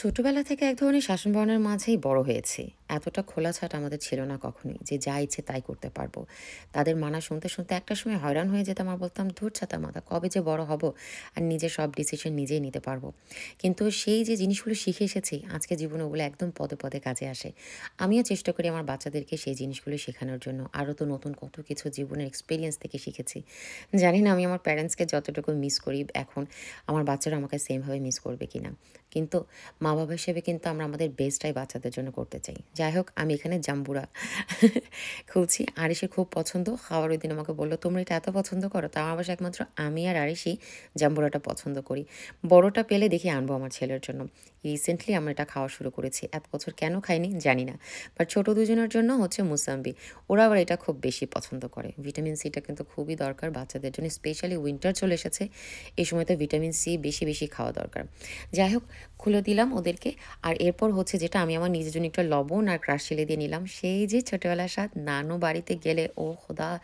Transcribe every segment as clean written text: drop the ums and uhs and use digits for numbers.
ছোটবেলা থেকে এক ধরনের শাসন-বারণের মাঝেই বড় হয়েছি। এতটা খোলাছাট আমাদের ছিল না কখনোই যে যা ইচ্ছে তাই করতে পারবো। তাদের মানা শুনতে, শুনতে একটা সময় হয়রান হয়ে যেতাম আর বলতাম, "ধুর ছাতা মাথা, কবে যে বড় হব আর নিজের সব ডিসিশন নিজেই নিতে পারবো।" কিন্তু সেই যে জিনিসগুলো শিখে এসেছি, আজকে জীবনে ওগুলো একদম পদে, পদে কাজে আসে। আমিও চেষ্টা করি আমার বাচ্চাদেরকে সেই জিনিসগুলো শেখানোর জন্য। আরও তো নতুন কত কিছু জীবনের এক্সপেরিয়েন্স থেকে শিখেছি। জানি না আমি আমার প্যারেন্টসকে যতটুকু মিস করি এখন, আমার বাচ্চারা আমাকে সেমভাবে মিস করবে কিনা। কিন্তু মা-বাবা হিসেবে কিন্তু আমরা আমাদের বেস্টটাই বাচ্চাদের জন্য করতে চাই। যাই হোক, আমি এখানে জাম্বুরা খুলছি। আরিশের খুব পছন্দ। খাওয়ার ওইদিন আমাকে বলল, "তোমরা এটা এত পছন্দ করো?" তো আমার বাসায় একমাত্র আমি আর আরিশই জাম্বুরাটা পছন্দ করি। বড়টা পেলে দেখি আনবো আমার ছেলের জন্য। রিসেন্টলি আমরা এটা খাওয়া শুরু করেছি। এত বছর কেন খাইনি জানি না। বাট ছোট দুজনের জন্য হচ্ছে মুসাম্বি। ওরা আবার এটা খুব বেশি পছন্দ করে। ভিটামিন সিটা কিন্তু খুবই দরকার বাচ্চাদের জন্য। স্পেশালি উইন্টার চলে এসেছে। এই সময় তো ভিটামিন সি বেশি, বেশি খাওয়া দরকার। যাই হোক, খুলে দিলাম ওদেরকে। আর এরপর হচ্ছে যেটা আমি আমার নিজের জন্য একটু লবণ আর ক্রাশ চিলি দিয়ে নিলাম। সেই যে ছোটবেলার স্বাদ, নানু বাড়িতে গেলে ও খোদা!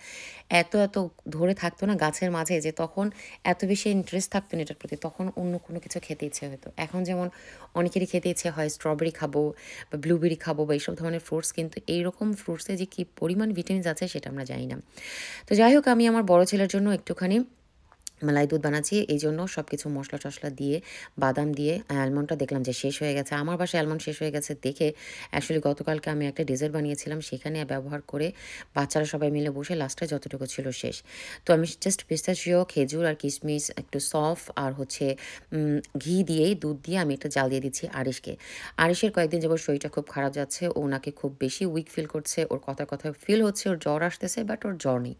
এত, এত ধরে থাকতো না গাছের মাঝে যে তখন এত বেশি ইন্টারেস্ট থাকতো না এটার প্রতি। তখন অন্য কোনো কিছু খেতে ইচ্ছে হতো। এখন যেমন অনেকেরই খেতে ইচ্ছে হয় স্ট্রবেরি খাবো বা ব্লুবেরি খাবো বা এইসব ধরনের ফ্রুটস, কিন্তু এইরকম ফ্রুটসে যে কি পরিমাণ ভিটামিনস আছে সেটা আমরা জানি না। তো যাই হোক, আমি আমার বড় ছেলের জন্য একটুখানি মালাই দুধ বানাচ্ছি। এইজন্য সবকিছু মসলা-টসলা দিয়ে, বাদাম দিয়ে অ্যালমন্ডটা দেখলাম যে শেষ হয়ে গেছে। আমার বাসায় অ্যালমন্ড শেষ হয়ে গেছে দেখে অ্যাকচুয়ালি গতকালকে আমি একটা ডেজার্ট বানিয়েছিলাম। সেখানে ব্যবহার করে বাচ্চারা সবাই মিলে বসে লাস্টে যতটুকু ছিল শেষ। তো আমি জাস্ট পিস্তাচিও, খেজুর আর কিশমিশ, একটু সফ আর হচ্ছে ঘি দিয়েই, দুধ দিয়ে আমি এটা জ্বাল দিয়ে দিচ্ছি আরিশকে। আরিশের কয়েকদিন যাবত শরীরটা খুব খারাপ যাচ্ছে। ও নাকি খুব বেশি উইক ফিল করছে। ওর কথায়, কথায় ফিল হচ্ছে ওর জ্বর আসতেছে, বাট ওর জ্বর নেই।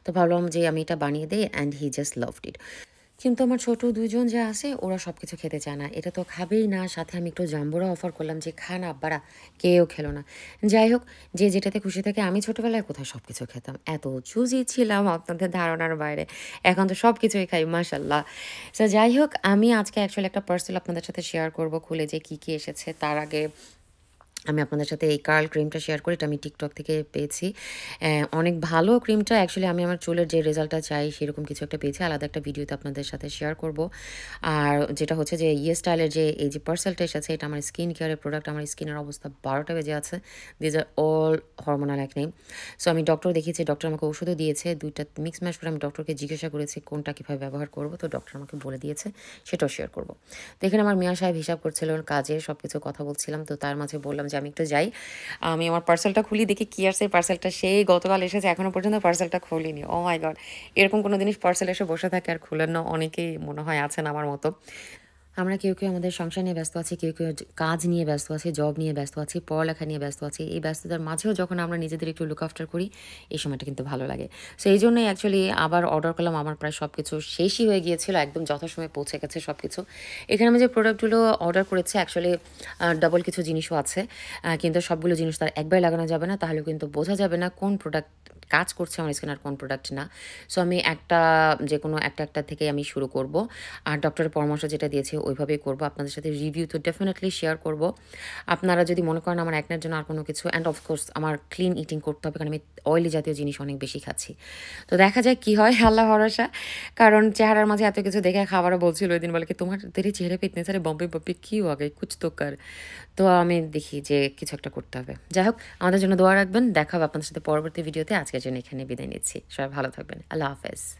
তো ভাবলাম যে আমি এটা বানিয়ে দেই, and he just loved it. কিন্তু আমার ছোট ২ জন যে আছে ওরা সবকিছু খেতে চায় না। এটা তো খাবেই না। সাথে আমি একটু জাম্বুরা অফার করলাম যে, "খান আব্বারা।" কেউ খেলো না। যাই হোক, যে যেটাতে খুশি থাকে। আমি ছোটবেলায় কোথায় সবকিছু খেতাম। এত চুজি ছিলাম আপনাদের ধারণার বাইরে। এখন তো সবকিছুই খাই মাশাআল্লাহ। সো যাই হোক, আমি আজকে অ্যাকচুয়ালি একটা পার্সেল আপনাদের সাথে শেয়ার করব খুলে যে কি, কি এসেছে। তার আগে আমি আপনাদের সাথে এই কার্ল ক্রিমটা শেয়ার করি। এটা আমি TikTok থেকে পেয়েছি। অনেক ভালো ক্রিমটা। অ্যাকচুয়ালি আমি আমার চুলের যে রেজাল্টটা চাই সেরকম কিছু একটা পেয়েছি। আলাদা একটা ভিডিওতে আপনাদের সাথে শেয়ার করব। আর যেটা হচ্ছে যে ইয়ে স্টাইলের যে এই যে পার্সেলটা এসেছে, এটা আমার স্কিন কেয়ারের প্রোডাক্ট। আমার স্কিনের অবস্থা ১২ টা বেজে আছে। This are all hormonal acne. So আমি ডক্টর দেখিয়েছি। ডক্টর আমাকে ওষুধও দিয়েছে। ২ টা মিক্স ম্যাচ করে আমি ডক্টরকে জিজ্ঞাসা করেছি কোনটা কিভাবে ব্যবহার করব। তো ডক্টর আমাকে বলে দিয়েছে। সেটাও শেয়ার করব। তো এখানে আমার মিয়া সাহেব হিসাব করছিলেন কাজের, সবকিছু কথা বলছিলাম। তো তার মাঝে বললাম যে আমি একটু যাই। আমি আমার পার্সেলটা খুলি, দেখি কি আসছে। পার্সেলটা সেই গতকাল এসেছে। এখনো পর্যন্ত পার্সেলটা খুলিনি। ওহ মাই গড! এরকম কোনো জিনিস পার্সেল এসে বসে থাকে আর খুলেন না, অনেকেই মনে হয় আছেন আমার মতো। আমরা কেউ, কেউ আমাদের সংসার নিয়ে ব্যস্ত আছি, কেউ, কেউ কাজ নিয়ে ব্যস্ত আছি, জব নিয়ে ব্যস্ত আছি, পড়ালেখা নিয়ে ব্যস্ত আছি। এই ব্যস্ততার মাঝেও যখন আমরা নিজেদের একটু লুক আফটার করি, এই সময়টা কিন্তু ভালো লাগে। সো এইজন্যই অ্যাকচুয়ালি আবার অর্ডার করলাম। আমার প্রায় সবকিছু শেষই হয়ে গিয়েছিল। একদম যথাসময়ে পৌঁছে গেছে সবকিছু। এখানে আমি যে প্রোডাক্টগুলো অর্ডার করেছি অ্যাকচুয়ালি ডাবল কিছু জিনিসও আছে। কিন্তু সবগুলো জিনিস তো আর একবারে লাগানো যাবে না। তাহলে কিন্তু বোঝা যাবে না কোন প্রোডাক্ট কাজ করছে আমার স্কিনে আর কোন প্রোডাক্ট না। সো আমি যেকোনো একটা থেকেই আমি শুরু করব। আর ডক্টরের পরামর্শ যেটা দিয়েছে ওইভাবেই করব। আপনাদের সাথে রিভিউ তো ডেফিনিটলি শেয়ার করব। আপনারা যদি মনে করেন আমার একনের জন্য আর কোনো কিছু, অ্যান্ড অফ কোর্স আমার ক্লিন ইটিং করতে হবে, কারণ আমি অয়েলি জাতীয় জিনিস অনেক বেশি খাচ্ছি। তো দেখা যাক কি হয়, আল্লাহ ভরসা। কারণ চেহারার মাঝে এত কিছু দেখে খাবারও বলছিল ওইদিন, বলে কি, "তোমার তেরে চেহারা पे इतने सारे बम्बे बम्बे क्यों आ गए? कुछ तो कर।" তো আমি দেখি যে কিছু একটা করতে হবে। যাই হোক, আমাদের জন্য দোয়া রাখবেন। দেখা হবে আপনাদের সাথে পরবর্তী ভিডিওতে। আজকের জন্য এখানে বিদায় নিচ্ছি। সবাই ভালো থাকবেন। আল্লাহ হাফেজ।